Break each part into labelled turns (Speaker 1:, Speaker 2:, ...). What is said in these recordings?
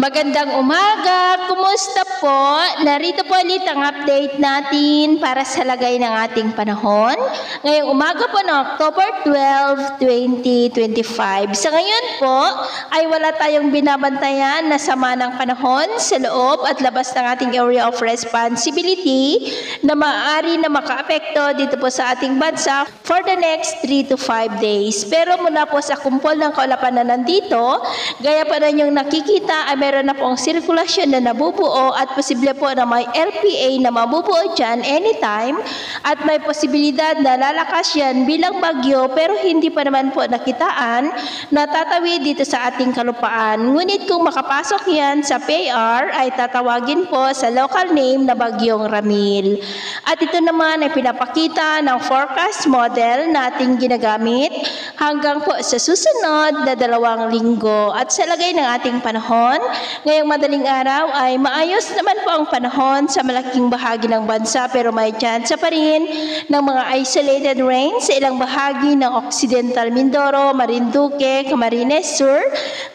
Speaker 1: Magandang umaga! Kumusta po? Narito po ulit ang update natin para sa lagay ng ating panahon. Ngayong umaga po ng October 12, 2025. Sa ngayon po ay wala tayong binabantayan na sama ng panahon sa loob at labas ng ating area of responsibility na maaari na makaapekto dito po sa ating bansa for the next 3 to 5 days. Pero mula po sa kumpol ng kaulapan na nandito, gaya pa na yung nakikita ay meron na pong sirkulasyon na nabubuo at posible po na may LPA na mabubuo dyan anytime at may posibilidad na lalakas yan bilang bagyo pero hindi pa naman po nakitaan na tatawid dito sa ating kalupaan. Ngunit kung makapasok yan sa PAR ay tatawagin po sa local name na Bagyong Ramil. At ito naman ay pinapakita ng forecast model na ating ginagamit hanggang po sa susunod na 2 linggo. At sa lagay ng ating panahon, ngayong madaling araw ay maayos naman po ang panahon sa malaking bahagi ng bansa pero may tsansa pa rin ng mga isolated rain sa ilang bahagi ng Occidental Mindoro, Marinduque, Camarines Sur,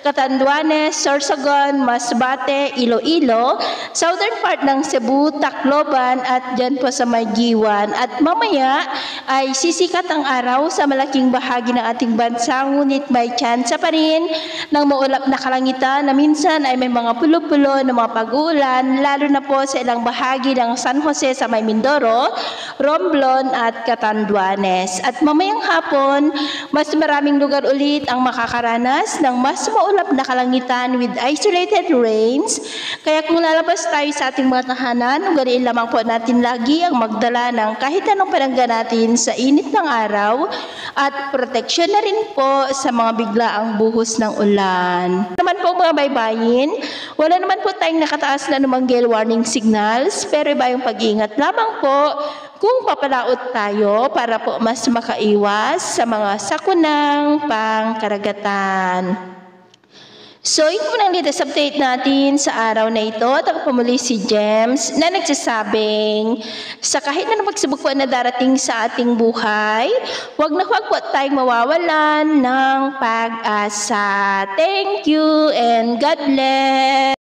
Speaker 1: Catanduanes, Sorsogon, Masbate, Iloilo, southern part ng Cebu, Tacloban at dyan po sa Maygiwan. At mamaya ay sisikat ang araw sa malaking bahagi ng ating bansa ngunit may tsansa pa rin ng maulap na kalangitan na minsan ay may mga pulo-pulo na mga pag-uulan lalo na po sa ilang bahagi ng San Jose sa may Mindoro, Romblon at Catanduanes. At mamayang hapon, mas maraming lugar ulit ang makakaranas ng mas maulap na kalangitan with isolated rains. Kaya kung lalabas tayo sa ating mga tahanan, ugaliin lamang po natin lagi ang magdala ng kahit anong panangga natin sa init ng araw at proteksyon na rin po sa mga biglaang buhos ng ulan. Naman po mga baybayin, wala naman po tayong nakataas na anumang gale warning signals pero iba yung pag-iingat lamang po kung papalaot tayo para po mas makaiwas sa mga sakunang pangkaragatan. So, ito po ang latest update natin sa araw na ito. At ako pumuli si James na nagsasabing sa kahit na pagsubok po na darating sa ating buhay, huwag na huwag po tayong mawawalan ng pag-asa. Thank you and God bless!